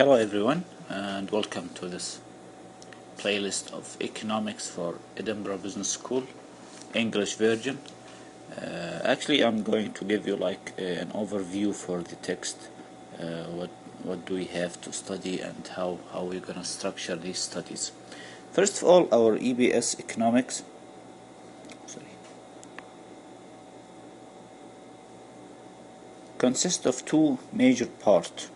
Hello everyone, and welcome to this playlist of economics for Edinburgh Business School English version. Actually, I'm going to give you an overview for the text. What do we have to study and how we're gonna structure these studies. First of all, our EBS economics consists of two major parts.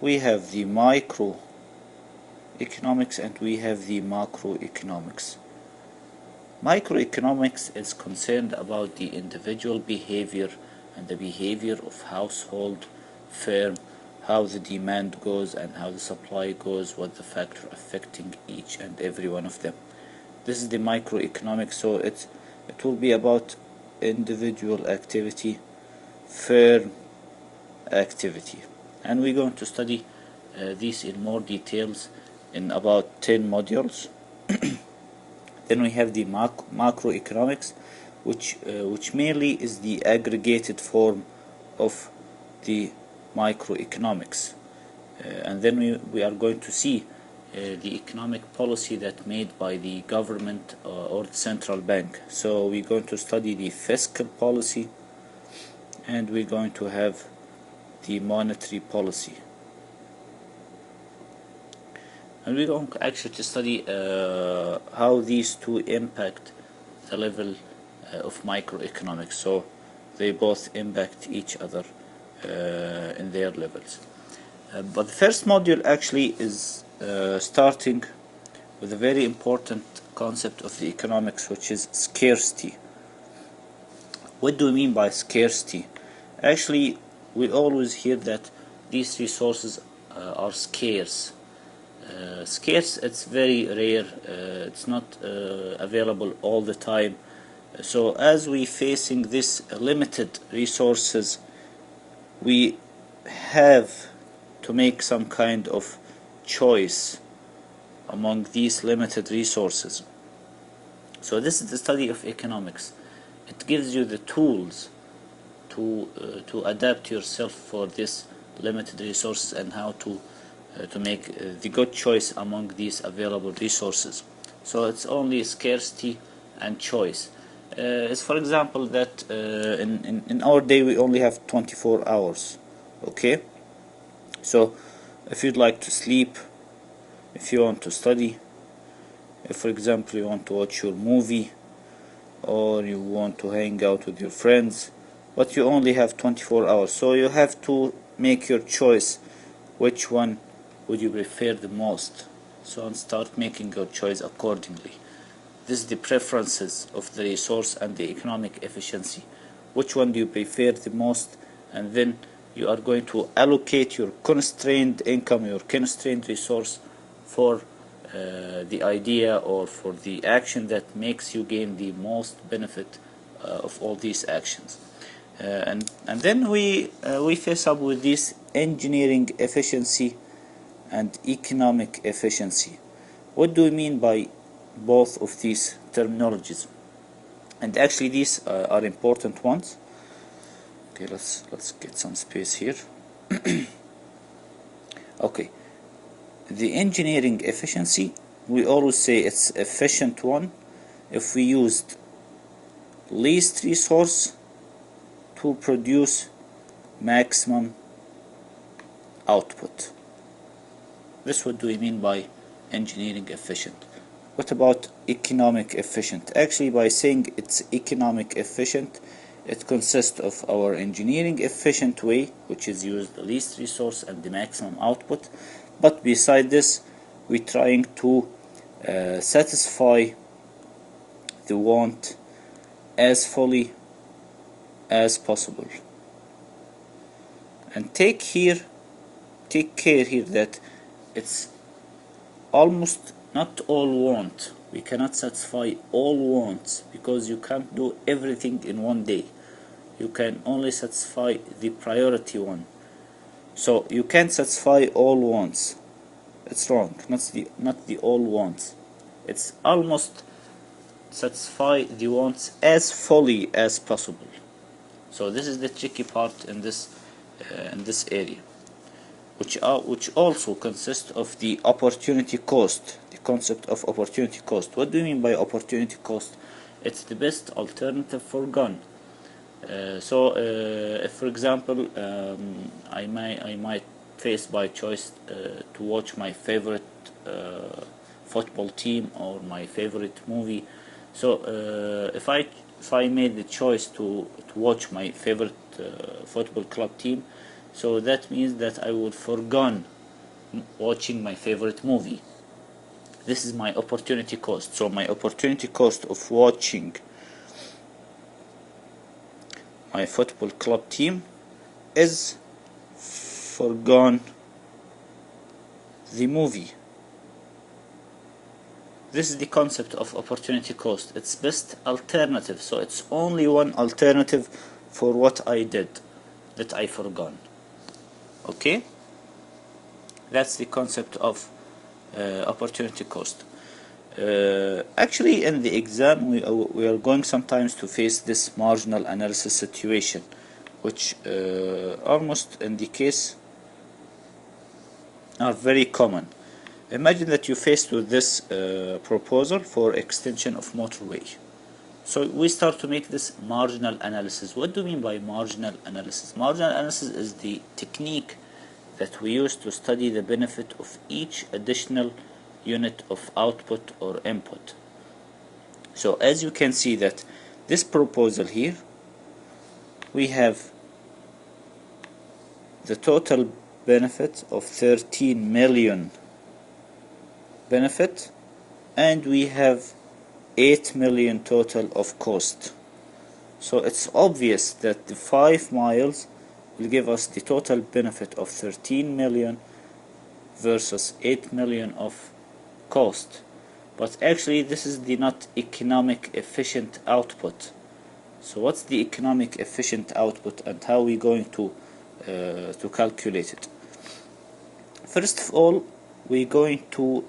We have the microeconomics and we have the macroeconomics. Microeconomics is concerned about the individual behavior and the behavior of household, firm, how the demand goes and how the supply goes, what the factor affecting each and every one of them. This is the microeconomics, so it will be about individual activity, firm activity. And we're going to study these in more details in about 10 modules. Then we have the macroeconomics, which merely is the aggregated form of the microeconomics. And then we are going to see the economic policy that made by the government or the central bank. So we're going to study the fiscal policy, and we're going to have the monetary policy, and we're going actually to study how these two impact the level of microeconomics, so they both impact each other in their levels. But the first module actually is starting with a very important concept of the economics, which is scarcity. What do we mean by scarcity? Actually, we always hear that these resources are scarce. Scarce, it's very rare, it's not available all the time. So as we facing this limited resources, we have to make some kind of choice among these limited resources. So this is the study of economics. It gives you the tools to adapt yourself for this limited resources and how to make the good choice among these available resources. So it's only scarcity and choice. It's for example that in our day we only have 24 hours. Okay, so if you'd like to sleep, if you want to study, if for example you want to watch your movie, or you want to hang out with your friends, but you only have 24 hours, so you have to make your choice. Which one would you prefer the most? So and start making your choice accordingly. This is the preferences of the resource and the economic efficiency. Which one do you prefer the most? And then you are going to allocate your constrained income, your constrained resource for the idea or for the action that makes you gain the most benefit of all these actions. And then we face up with this engineering efficiency and economic efficiency. What do we mean by both of these terminologies? And actually these are important ones. Okay, let's get some space here. Okay, the engineering efficiency, we always say it's efficient one if we used least resource to produce maximum output. This what do we mean by engineering efficient. What about economic efficient? Actually, by saying it's economic efficient, it consists of our engineering efficient way, which is use the least resource and the maximum output. But beside this, we're trying to satisfy the want as fully as possible. And take care here that it's almost not all want. We cannot satisfy all wants because you can't do everything in one day. You can only satisfy the priority one. So you can't satisfy all wants. It's wrong. Not the all wants. It's almost satisfy the wants as fully as possible. So this is the tricky part in this area. which also consists of the opportunity cost, the concept of opportunity cost. What do you mean by opportunity cost? It's the best alternative for gun. If for example I might face by choice to watch my favorite football team or my favorite movie, so if I made the choice to watch my favorite football club team, so that means that I would forgone watching my favorite movie. This is my opportunity cost. So my opportunity cost of watching my football club team is forgone the movie. This is the concept of opportunity cost. It's best alternative. So it's only one alternative for what I did that I forgone. Okay, that's the concept of opportunity cost. Actually, in the exam, we are going sometimes to face this marginal analysis situation, which almost in the case are very common. Imagine that you faced with this proposal for extension of motorway. So we start to make this marginal analysis. What do we mean by marginal analysis? Marginal analysis is the technique that we use to study the benefit of each additional unit of output or input. So as you can see that this proposal here, we have the total benefit of 13 million benefit, and we have 8 million total of cost. So it's obvious that the 5 miles will give us the total benefit of 13 million versus 8 million of cost. But actually this is the not economic efficient output. So what's the economic efficient output and how are we going to calculate it? First of all, we're going to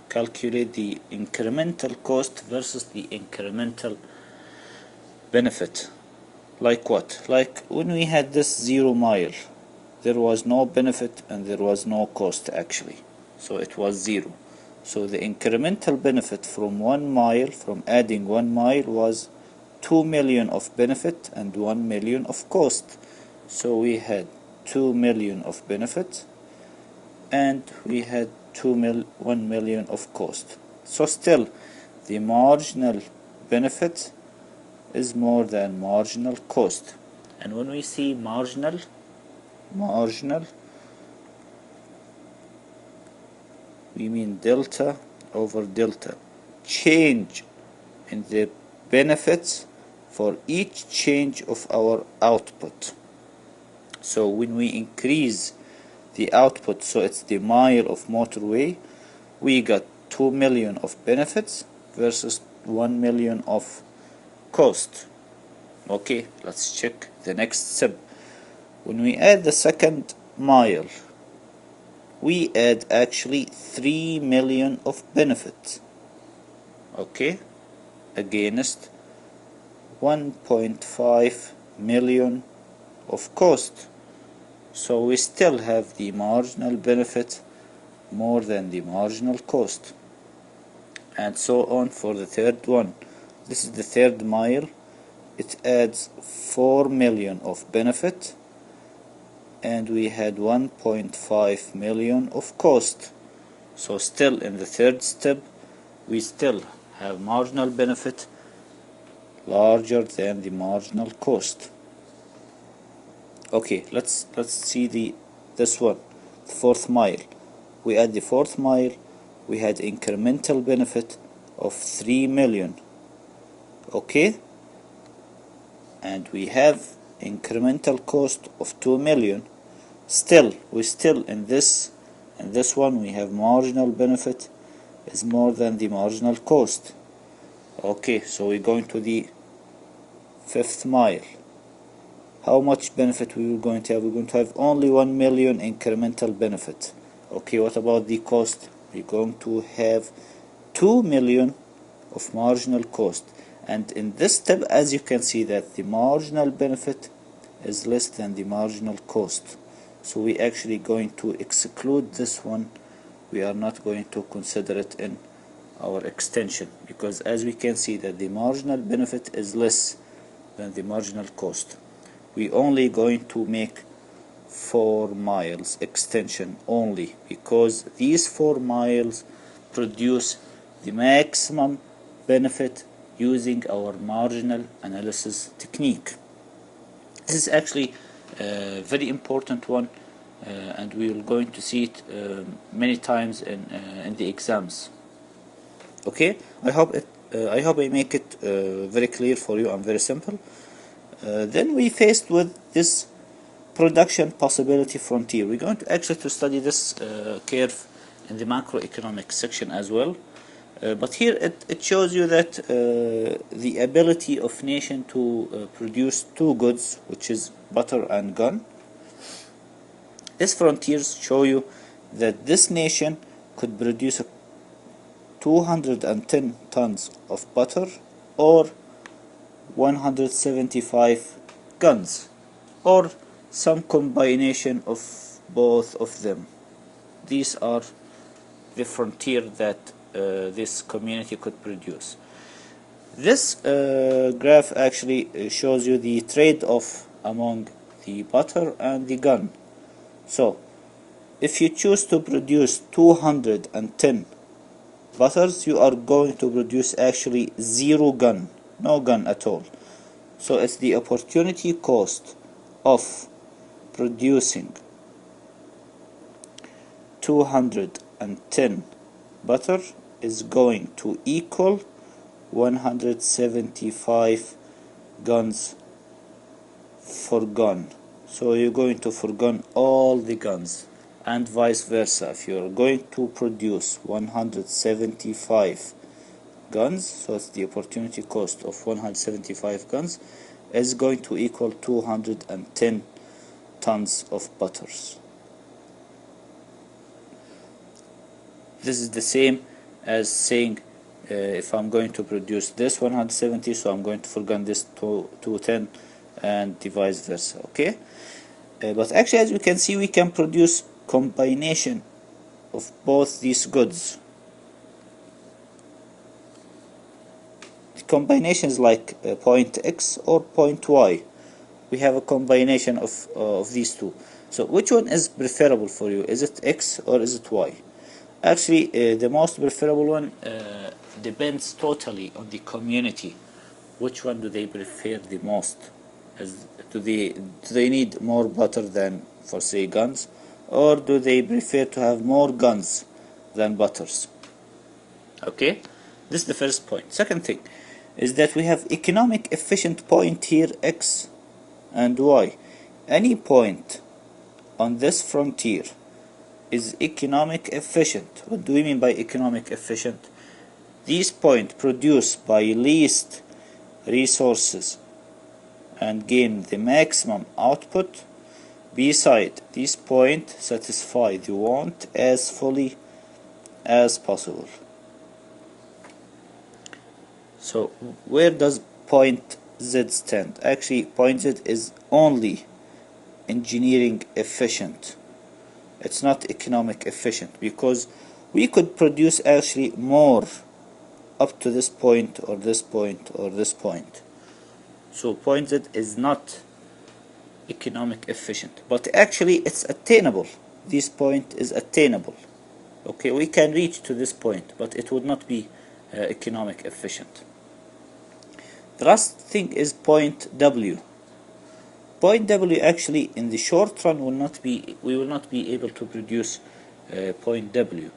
calculate the incremental cost versus the incremental benefit. Like what? Like when we had this 0 mile, there was no benefit and there was no cost actually. So it was 0. So the incremental benefit from 1 mile, from adding 1 mile, was 2 million of benefit and 1 million of cost. So we had 2 million of benefit and we had 1 million of cost. So still the marginal benefit is more than marginal cost. And when we see marginal, we mean delta over delta, change in the benefits for each change of our output. So when we increase the output, so it's the mile of motorway, we got 2 million of benefits versus 1 million of cost. Okay, let's check the next step. When we add the second mile, we add actually 3 million of benefit, okay, against 1.5 million of cost. So we still have the marginal benefit more than the marginal cost, and so on for the third one. This is the third mile. It adds 4 million of benefit and we had 1.5 million of cost. So still in the third step we still have marginal benefit larger than the marginal cost. Okay, let's see this one, the fourth mile. We add the fourth mile, we had incremental benefit of 3 million, okay, and we have incremental cost of 2 million. Still in this one we have marginal benefit is more than the marginal cost. Okay, so we're going to the fifth mile. How much benefit we were going to have? We're going to have only 1 million incremental benefit. Okay, what about the cost? We're going to have 2 million of marginal cost. And in this step, as you can see, that the marginal benefit is less than the marginal cost. so we actually going to exclude this one. We are not going to consider it in our extension, because as we can see that the marginal benefit is less than the marginal cost. We only going to make 4 miles extension only, because these 4 miles produce the maximum benefit using our marginal analysis technique. This is actually a very important one, and we are going to see it many times in the exams. Okay, I hope I make it very clear for you and very simple. Then we faced with this production possibility frontier. We're going to actually to study this curve in the macroeconomic section as well. But here it shows you that the ability of nation to produce 2 goods, which is butter and gun. These frontiers show you that this nation could produce 210 tons of butter or 175 guns, or some combination of both of them. These are the frontier that this community could produce. This graph actually shows you the trade-off among the butter and the gun. So if you choose to produce 210 butters, you are going to produce actually 0 gun, no gun at all. So it's the opportunity cost of producing 210 butter is going to equal 175 guns for gun. So you're going to forgun all the guns, and vice versa. If you're going to produce 175 guns, so it's the opportunity cost of 175 guns is going to equal 210 tons of butters. This is the same as saying if I'm going to produce this 170, so I'm going to forgun this 210, and the vice versa. Okay, but actually, as we can see, we can produce combination of both these goods. The combinations like point X or point Y. We have a combination of these two. So which one is preferable for you? Is it X or is it Y? Actually, the most preferable one depends totally on the community. Which one do they prefer the most? Do they need more butter than, for say, guns, or do they prefer to have more guns than butters? Okay, this is the first point. Second thing is that we have economic efficient point here, X and Y. Any point on this frontier is economic efficient. What do we mean by economic efficient? These points produce by least resources and gain the maximum output. Beside, this point satisfy the want as fully as possible. So where does point Z stand? Actually, point Z is only engineering efficient. It's not economic efficient, because we could produce actually more up to this point or this point or this point. So point Z is not economic efficient, but actually it's attainable. This point is attainable. Okay, we can reach to this point, but it would not be economic efficient. The last thing is point W. Point W actually in the short run we will not be able to produce point W.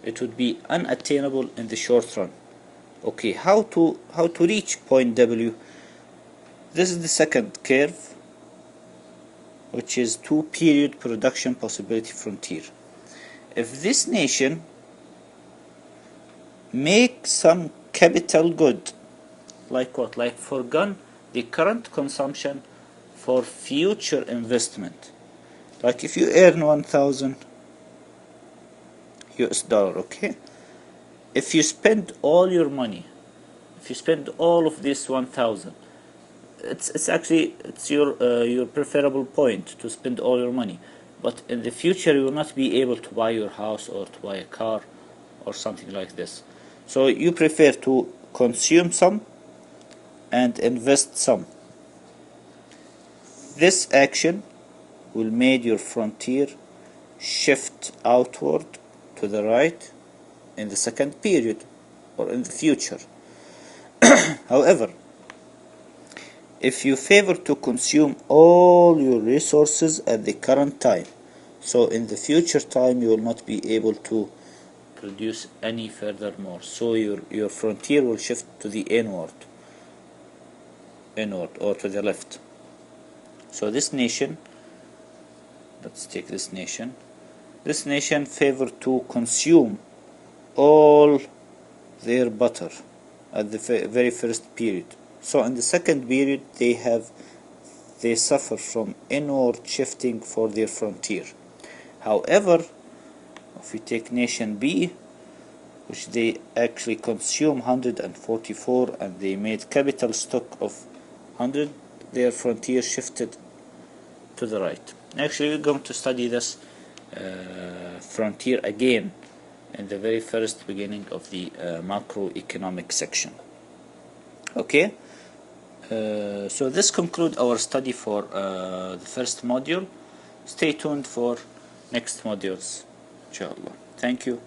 It would be unattainable in the short run. Okay, how to reach point W? This is the second curve, which is 2-period production possibility frontier. If this nation make some capital good, like what? Like forgun the current consumption for future investment. Like if you earn 1,000 US dollar, okay? If you spend all your money, if you spend all of this 1,000, it's your preferable point to spend all your money. but in the future you will not be able to buy your house or to buy a car or something like this. So you prefer to consume some and invest some. This action will make your frontier shift outward to the right in the second period or in the future. However, if you favor to consume all your resources at the current time, so in the future time you will not be able to produce any further more, so your frontier will shift to the inward or to the left. So this nation, let's take this nation favor to consume all their butter at the very first period. So in the second period they suffer from inward shifting for their frontier. However, if we take nation B, which they actually consume 144 and they made capital stock of 100, their frontier shifted to the right. Actually, we're going to study this frontier again in the very first beginning of the macroeconomic section. Okay, so this concludes our study for the first module. Stay tuned for next modules, inshallah. Thank you.